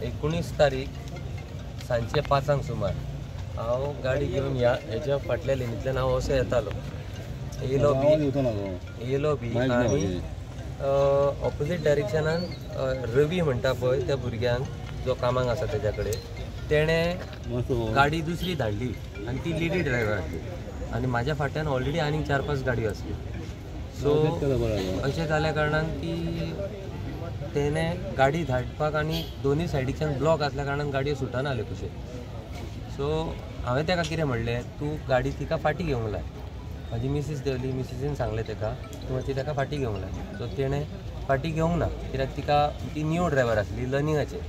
19 तारीख सांजचे 5 सुमार हांव गाडी घेवन हेच्या फाटल्या लेनींतल्यान हांव असो येतालो येयलो बी आनी ऑपोजीट डायरेक्शनान रवी म्हणटा पळय त्या भुरग्यांक जो कामाक आसा तेज्या कडेन तेणें गाडी दुसरी धाडली आनी ती लेडी ड्रायव्हर आसली आनी म्हाज्या फाटल्यान ऑलरेडी आनीक 4-5 गाडयो आसली. सो अशें जाल्या कारणान की तेणें गाडी धाडपाक आनी दोनूय सायडीच्यान ब्लॉक आसल्या कारणान गाडयो सुटना आल्यो कशें. सो हांवें ताका कितें म्हणलें, तूं गाडी तिका फाटी घेवंक लाय. म्हाजी मिसीस देवली, मिसीसीन सांगलें ताका तूं मातशी ताका फाटी घेवंक लाय. सो तेणें फाटी घेवंक ना कित्याक तिका ती न्यू ड्रायव्हर आसली लर्निंगाचेर.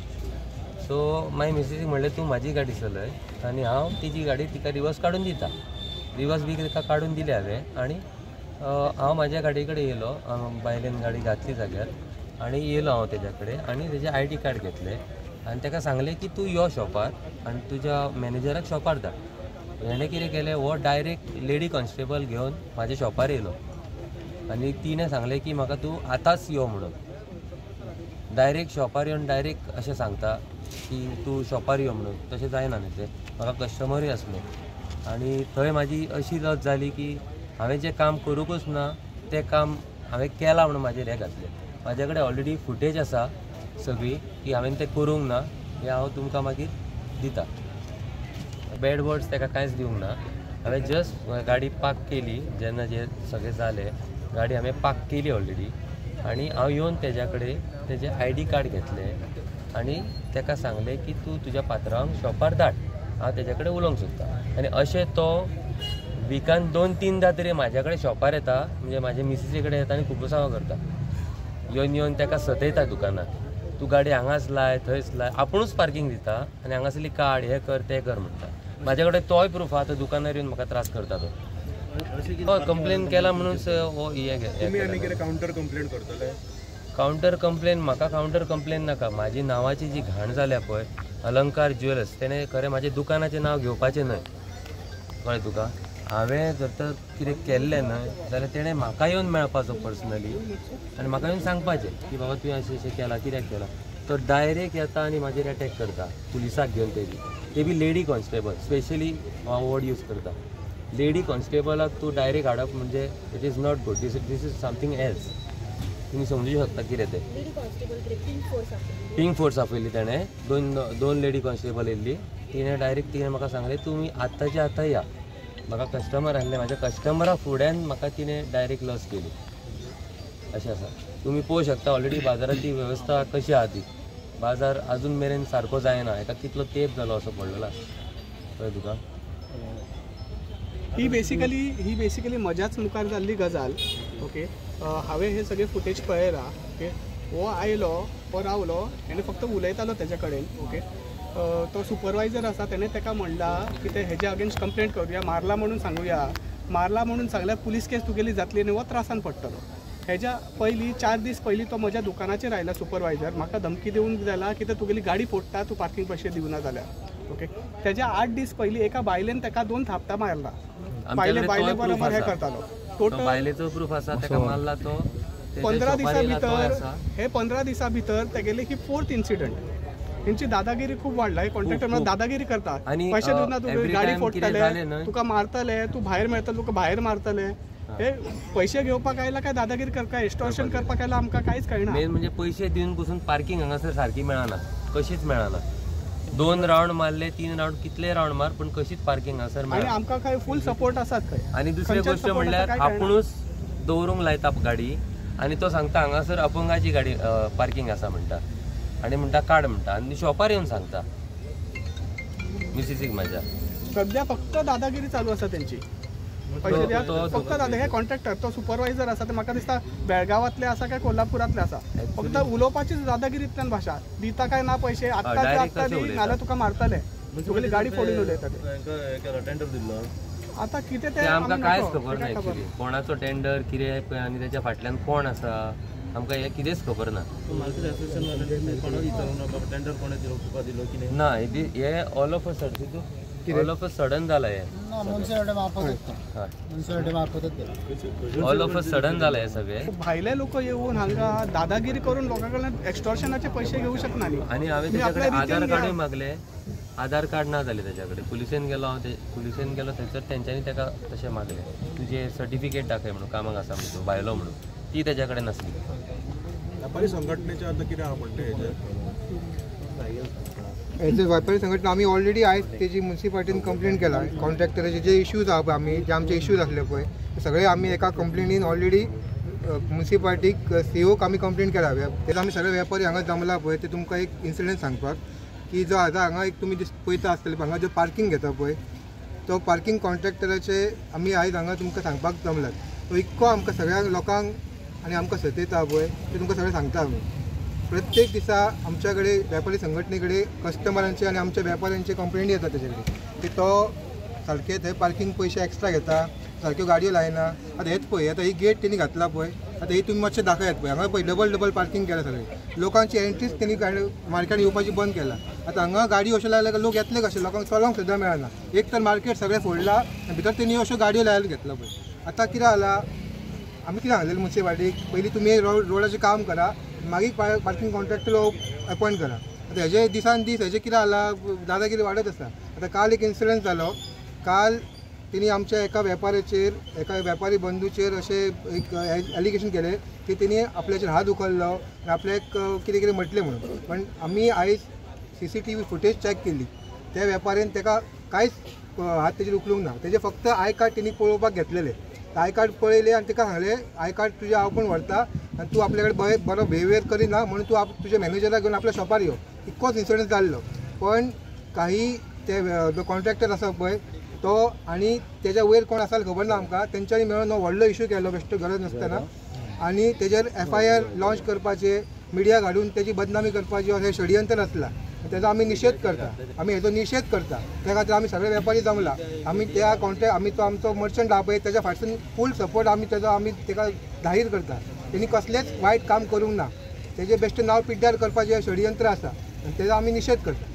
सो मागीर मिसीसीक म्हणलें तूं म्हाजी गाडी चलय आनी हांव तिची गाडी तिका रिवर्स काडून दिता. रिवर्स बी तिका काडून दिले हांवें आनी हांव म्हाज्या गाडये कडेन येयलो. बायलेन गाडी घातली जाग्यार आनी येयलो हांव तेज्या कडेन आनी तेजें ID कार्ड घेतलें आनी ताका सांगलें की तूं यो शॉपार आनी तुज्या मॅनेजराक शॉपार धाड. हेणें कितें केलें, हो डायरेक्ट लेडी कॉन्स्टेबल घेवन म्हाज्या शॉपार येयलो आनी तिणें सांगलें की म्हाका तूं आतांच यो म्हणून. डायरेक्ट शॉपार येवन डायरेक्ट अशें सांगता की तूं शॉपार यो म्हणून. तशें जायना न्ही तें, म्हाका कस्टमरूय आसले आनी थंय म्हाजी अशी लज जाली की हांवें जें काम करूंकूच ना तें काम हांवें केलां म्हणून म्हाजेर हें घातलें. म्हाजे कडेन ऑलरेडी फुटेज आसा सगळी की हांवें तें करूंक ना, हें हांव तुमकां मागीर दिता. बॅड वर्ड्स ताका कांयच दिवंक ना. हांवें जस्ट गाडी पार्क केली जेन्ना जें सगळें जालें, गाडी हांवें पार्क केली ऑलरेडी आनी हांव येवन तेज्या कडेन तेजें ID कार्ड घेतलें आनी ताका सांगलें की तूं तुज्या पात्रांक शॉपार धाड, हांव तेज्या कडेन उलोवंक सोदतां. आनी अशें तो विकान 2-3दां तरी म्हाज्या कडेन शॉपार येता, म्हणजे म्हाजे मिसीसे कडेन येता आनी खुबसांव करता. येवन ताका सतयता दुकानार, तूं गाडी हांगाच लाय थंयच लाय. आपुणूच पार्किंग दिता आनी हांगासरली काड हें कर तें कर म्हणटा. म्हाजे कडेन तोय प्रूफ आहा, तो दुकानार येवन म्हाका त्रास करता तो. हय, कंप्लेन केला म्हणूनच हो काउंटर कंप्लेन करतले. काउंटर कंप्लेन म्हाका काउंटर कंप्लेन नाका. म्हाजी नांवाची जी घाण जाल्या पळय अलंकार ज्वेलर्स, तेणें खरें म्हाजें दुकानाचें नांव घेवपाचें न्हय, कळ्ळें तुका. हांवें जर तर कितें केल्लें न्हय जाल्यार तेणें म्हाका येवन मेळपाचो पर्सनली आनी म्हाका येवन सांगपाचें की बाबा तुवें अशें अशें केलां, कित्याक केलां. तो डायरेक्ट येता आनी म्हाजेर अटॅक करता, पुलिसाक घेवन. ते बी लेडी कॉन्स्टेबल. स्पेशली हांव वर्ड यूज करता, लेडी कॉन्स्टेबलाक तूं डायरेक्ट हाडप म्हणजे it is not good. This is something else. तुमी समजूं शकता कितें तें. पिंक फोर्स आपयली तेणें. दोन लेडी कॉन्स्टेबल येयल्ली. तिणें म्हाका सांगलें तुमी आत्ताच्या आतां या. म्हाका कस्टमर आसलें, म्हाज्या कस्टमरा फुड्यान म्हाका तिणें डायरेक्ट लज केली. अशें आसा. तुमी पळोवंक शकता ऑलरेडी बाजाराची वेवस्था कशी आहा ती. बाजार अजून मेरेन सारको जायना, हेका कितलो तेंप जालो असो पडलेलो आसा, कळ्ळें तुका. ही बेसिकली म्हज्याच मुखार जाल्ली गजाल. ओके, हांवें हे सगळे फुटेज पळयला. ओके, हो आयलो, हो रावलो, हेणें फक्त उलयतालो तेजे कडेन. ओके, तो सुपरवायझर आसा तेणें ताका म्हणला की ते हेजे अगेन्स्ट कंप्लेंट करूया, मारला म्हणून सांगुया. मारला म्हणून सांगल्यार पुलीस केस तुगेली जातली आनी हो त्रासान पडटलो. हेज्या पयलीं 4 दीस पयलीं तो म्हज्या दुकानाचेर आयला सुपरवायझर. म्हाका धमकी दिवन गेला की ते तुगेली गाडी फोडटा तूं पार्किंग पयशे दिवना जाल्यार. ओके, तेज्या 8 दीस पयलीं एका बायलेन ताका 2 थापता मारला. बायले बरोबर हे करतालो. टोटल बायलेचो प्रूफ आसा ताका मारला तो. 15 दिसां भितर हे 15 दिसां भितर तेगेली ही 4th इन्सिडंट. तेंची दादागिरी खूप वाडला. कॉन्ट्रॅक्टर दादागिरी करता. पैसे दिवना तूं गाडी फोडटले, तुका मारतले, तूं भायर मेळटले, तुका भायर मारतले. हे पैसे घेवपाक आयला काय दादागिरी करता, एक्स्टॉर्शन करपाक आयला, आमकां कांयच कळना. मेन म्हणजे पैसे दिवन पसून पार्किंग हांगासर सारकी मेळना, कशीच मेळना. 2 राउंड मारले, 3 राउंड कितले राउंड मार पण कशीच पार्किंग हांगासर मेळना. आनी आमकां काय फूल सपोर्ट आसात खंय. आनी दुसरी गोष्ट म्हणल्यार आपुणूच दवरूंक लायता गाडी आनी तो सांगता हांगासर अपंगाची गाडी पार्किंग आसा म्हणटा आनी म्हणटा काड म्हणटा आनी शॉपार येवन सांगता मिसीसीक म्हाज्या. सध्या फक्त दादागिरी चालू आसा तेंची. पैसे द्या फक्त दादा. हे कॉन्ट्रॅक्टर तो सुपरवायझर आसा ते म्हाका दिसता बेळगांवांतले आसा काय कोल्हापुरांतले आसा. फक्त उलोवपाचीच दादागिरींतल्यान भाशा. दिता काय ना पैसे आत्ता दी नाल्यार तुका मारतले, तुगेली गाडी फोडून उलयता ते. आता कितें ते आमकां कांयच खबर ना. एक्चुअली कोणाचो टेंडर कितें आनी तेच्या फाटल्यान कोण आसा आमकां हे कितेंच खबर ना. ना हे all of a sudden all of a sudden जाला हे मुन्सिपालिटी मार्फतच ऑल ऑफ अ सडन जाला हे सगळे भायले लोक येऊन हांगा दादागिरी करून लोकांकडून एक्स्टॉर्शनाचे पैसे घेऊ शकना न्ही. आणि हांवें त्याच्याकडे आधार कार्डूय मागले, आधार कार्ड ना जाले त्याच्याकडे. पुलिसेन गेलो थंयसर तेंच्यांनी ताका तशें मागले तुजे सर्टिफिकेट दाखय म्हणून कामाक आसा म्हणून तो भायलो म्हणून, ती तेच्याकडे नासली. व्यापारी संघटनेचे आता कितें आहा म्हणटा हेजे व्यापारी संघटना आमी ऑलरेडी आयज तेजी मुन्सिपाल्टीन कंप्लेंट केला. कॉन्ट्रॅक्टराचे जे इश्यूज आहा पळय आमी जे आमचे इश्यूज आसले पळय सगळे आमी एका कंप्लेनीन ऑलरेडी मुन्सिपाल्टीक सीओक आमी कंप्लेंट केला. तेन्ना आमी सगळे वेपारी हांगा जमला पळय ते तुमकां एक इन्सिडंट सांगपाक की जो आतां हांगा एक तुमी पळयता आसतले हांगा जो पार्किंग घेता पळय तो पार्किंग कॉन्ट्रॅक्टराचे आमी आयज हांगा तुमकां सांगपाक जमलात. तो इतको आमकां सगळ्या लोकांक आनी आमकां सतयता पळय ते तुमकां सगळें सांगता आमी. प्रत्येक दिसा आमच्या कडेन वेपारी संघटने कडेन कस्टमरांचे आनी आमच्या वेपाऱ्यांचे कंप्लेंटी येता तेजे कडेन की तो सारके थंय पार्किंग पयशे एक्स्ट्रा घेता, सारक्यो गाडयो लायना. आतां हेच पळय आतां ही गेट तेणी घातला पळय आतां ही तुमी मातशें दाखयात पळय हांगा पळय डबल पार्किंग केला सगळे. लोकांची एंट्रीच तेणी मार्केट येवपाची बंद केला. आतां हांगा गाडी अश्यो लायल्या लोक येतले कशे, लोकांक चलोंक सुद्दां मेळना. एक तर मार्केट सगळें फोडला आनी भितर तेणी अश्यो गाडयो लायला घेतला पळय. आतां कितें जाला आमी कितें सांगलेलें मुन्सिपाल्टीक पयलीं तुमी रोडाचें काम करा मागीर पार्किंग कॉन्ट्रॅक्टर अपॉयंट करा. आतां हेजे दिसान दीस हेजे कितें जाला दादागिरी वाडत आसा. आतां काल एक इन्सिडंट जालो. काल तेणी आमच्या एका वेपारी बंधूचेर अशें एक एलिगेशन केलें की तेणी आपल्याचेर हात उखललो आनी आपल्याक कितें कितें म्हटलें म्हणून. पण आमी आयज CCTV फुटेज चॅक केली. त्या वेपाऱ्यान ताका कांयच हात तेजेर उखलूंक ना. तेजे फक्त आय कार्ड तेणी पळोवपाक घेतलेले. आय कार्ड पळयले आनी ताका सांगलें आय कार्ड तुजें हांव पण व्हरता आनी तूं आपल्या कडेन बरो बिहेवियर करिना म्हणून तूं तुज्या मॅनेजराक घेवन आपल्या शॉपार यो. इतकोच इन्सिडंट जाल्लो. पण काही ते जो कॉन्ट्रॅक्टर आसा पळय तो आनी तेज्या वयर कोण आसा खबर ना आमकां तेंच्यांनी मेळून व्हडलो इशू केलो बेश्टो गरज नासतना आनी तेजेर FIR लॉन्च करपाचे, मिडिया घालून तेजी बदनामी करपाची अशें षडयंत्र आसला. तेजो आमी निशेध करता. आमी हेजो निशेध करता. त्या खातीर आमी सगळे वेपारी जमला. आमी त्या आमी तो आमचो मर्चंट आहा पळय तेज्या फाटसून फूल सपोर्ट आमी ताका जाहीर करता. तेणी कसलेंच वायट काम करूंक ना. तेजें बेश्टें नांव पिड्ड्यार करपाचें षडयंत्र आसा आनी तेजो आमी निशेध करता.